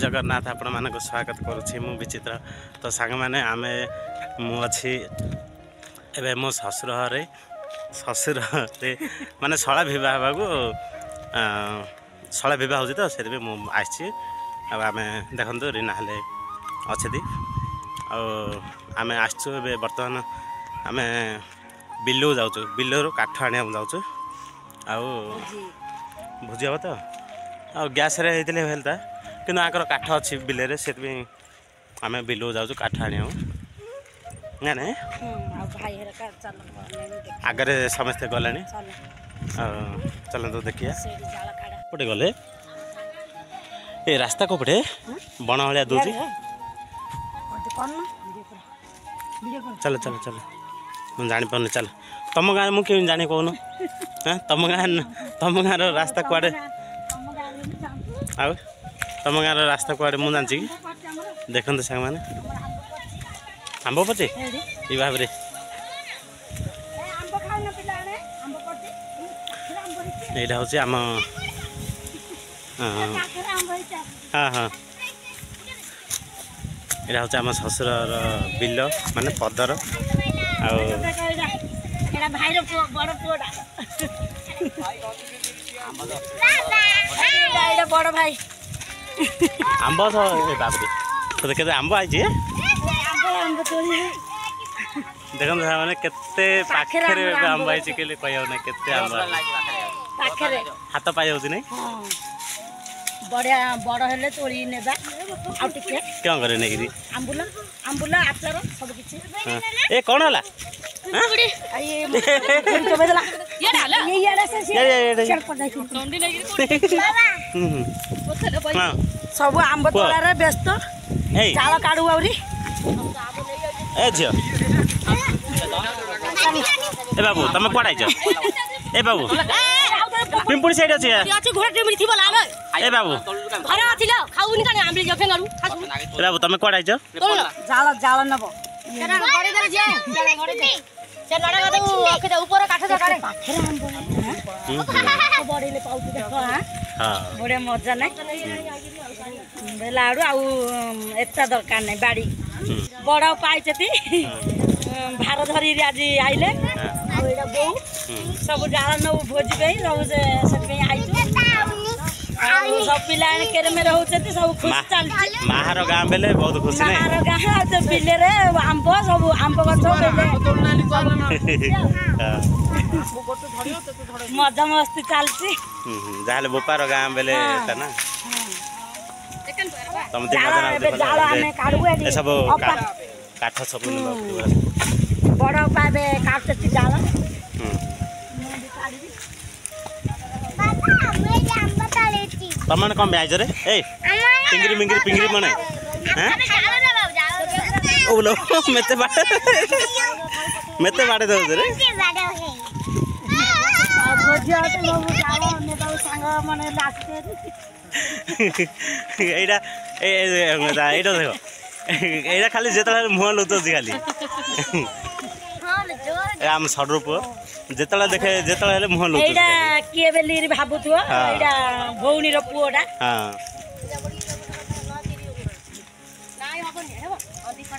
जगन्नाथ आपण मानक स्वागत करुछि मु विचित्र। तो सांग माने आमे मु अछि एबे मो ससुर रे माने सळा विवाह बाबू सळा विवाह होछि तो सेबे मु आछि। अब आमे देखंतु रिना हले अछदी आ आमे आछू एबे वर्तमान आमे बिल्लो जाउछु बिल्लो रो काठ आनिया जाउछु आ भुजी हो तो आ गैस रे हेतले हेलता किंतु आकर काठ अच्छी बिले से आम बिलू जाऊँ काठ आने ना ना आगे समस्ते गले चलते देखिए पटे गले ए रास्ता को पटे बण भाया दूसरी चल चल चल मुझे जापार चल तुम गाँव मुझे जानी कौन तुम गाँव रास्ता कुआड़े आ तुम गाँव रास्ता कुआड़े मुझे जानची कि देखते सांग मैंने आंब पचे ये भाव में यहाँ हूँ आम हाँ हाँ यहाँ हूँ आम शशुर बिल माने पदर बड़ भाई आंब बाबरे तो के आंब आई देखो मैंने केते पाखरे आंब आई कह ना केते आंब हाथ पाई जाऊँ नहीं बढ़िया बड़ हेले तोड़ी नेबा आ टिके क्या करे नहीं आंबुला आंबुला आचार सब किछि ए कौन हला सब आंब तोड़ा व्यस्त चाल काढ़ू आउरी ए झियो ए बाबू तुम कड़ाई ए बाबू पिंपुड़ी साइड अच्छे ए बाबू ए बाबू तुम कड़ाई जाल जाल नब बढ़िया मजा ना लाड़ू आता दरकार नहीं बाड़ी बड़ पाई भार धरी आज आइले बो सब जाल नौ भोजी पे सब आई सब पिला केरे मेरे होते सब खुश चलती माहार गाँ बेले बहुत खुशी माहार गाँ बिले रे आंब सब आंब गछ मजा मस्ती चलती जहाँ बोपार गाँ बेले ना तुम सब काठ सब बड़ पाए काटती जाल तुम कौन ब्याज रे ए पिंगरी मिंगरी पिंगरी मने ओ बोलो मेते बाड़े दो रे एटा देखो एटा खाली जेतला मुह लुचोसी खाली आम सडर पुओ जेतला देखे जेतला हेले मुह लुचोसी एटा किए बेली भाबुथो एटा भौनी रो पुओडा हां नाइ हबनी हेबो अधिक कर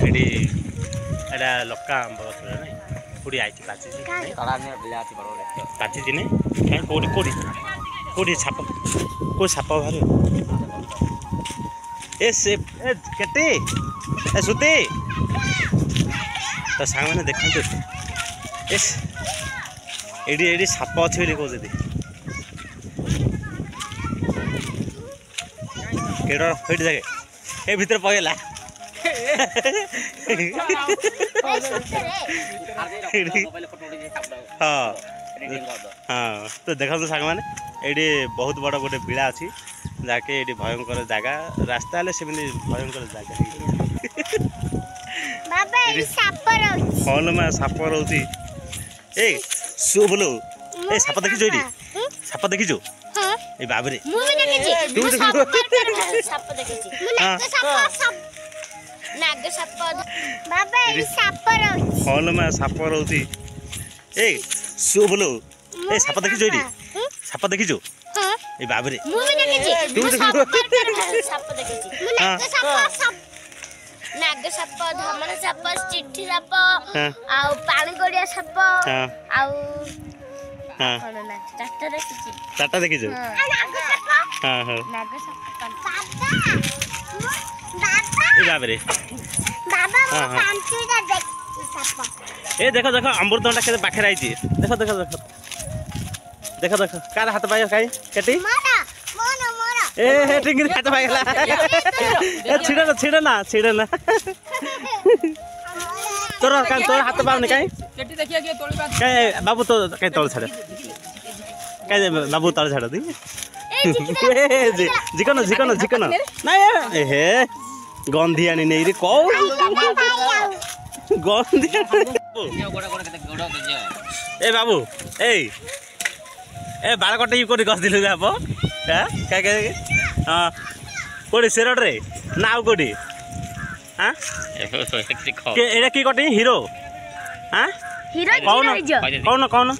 एडी एडा लक्का आंब नहीं कोडी आइछि पाछि तळा ने बिला आछि बरो पाछि दिने काई कोडी कोडी कोडी छाप को छाप भारे ए से ए केटे ए सुते तो सांग माने देखंतु एस एडी एडी छाप अछि बोली कहू जदी केडो हेड जागे ए भीतर पगेला हाँ हाँ तो देखा सांग मैंने ये बहुत बड़ गोटे बिला अच्छी जहाँकि ये भयंकर जगह रास्ता हेल्ले से भयंकर जगह कौन मैं साप रोची ए शु बोलो ए साप देखी ये साप देखी ए बाबरे नाग साप बाबा साप हॉल में साप रोची ए सो बोलो ए साप देखिछु एडी साप देखिछु ए बाबरे मु भी देखिछि तू देखिछु साप देखिछि मु हां नाग साप धमन साप चिट्ठी साप हां आउ पानी गड़िया साप हां आउ हां कोन ना चारटा देखिछि चारटा देखिछु नाग साप हां हां नाग साप बाबा ए बाबरे बाबा हाँ, हाँ। पांचटा देखिछि साप ए देखो देखो अमृतभंडा के पाखे आइछि देखो देखो देखो देखो देखो कार हाथ पाइयो काई केटी मोरा मोरा मोरा ए हे टिंगिर हाथ पाइला ए छिड़े ना तोर हाथ पाउनी काई केटी देखिए कि तोड़ी बात काई बाबू तो काई तोड़ छाड़ काई बाबू तोड़ छाड़ दी ए जिकन नहीं ए हे गंधी आनी नहीं रे कौ गंधी गोड़ा गोड़ा के गोड़ा के ए बाबू ए बाल कटे कोटी गस दिलु आप क्या हाँ कोटी सेरड रे ना आउ कोटी हाँ एटा की कटी हिरो हाँ हीरो कौन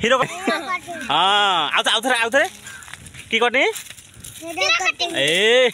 हिरो हाँ आउ थे की कटी हीरो ए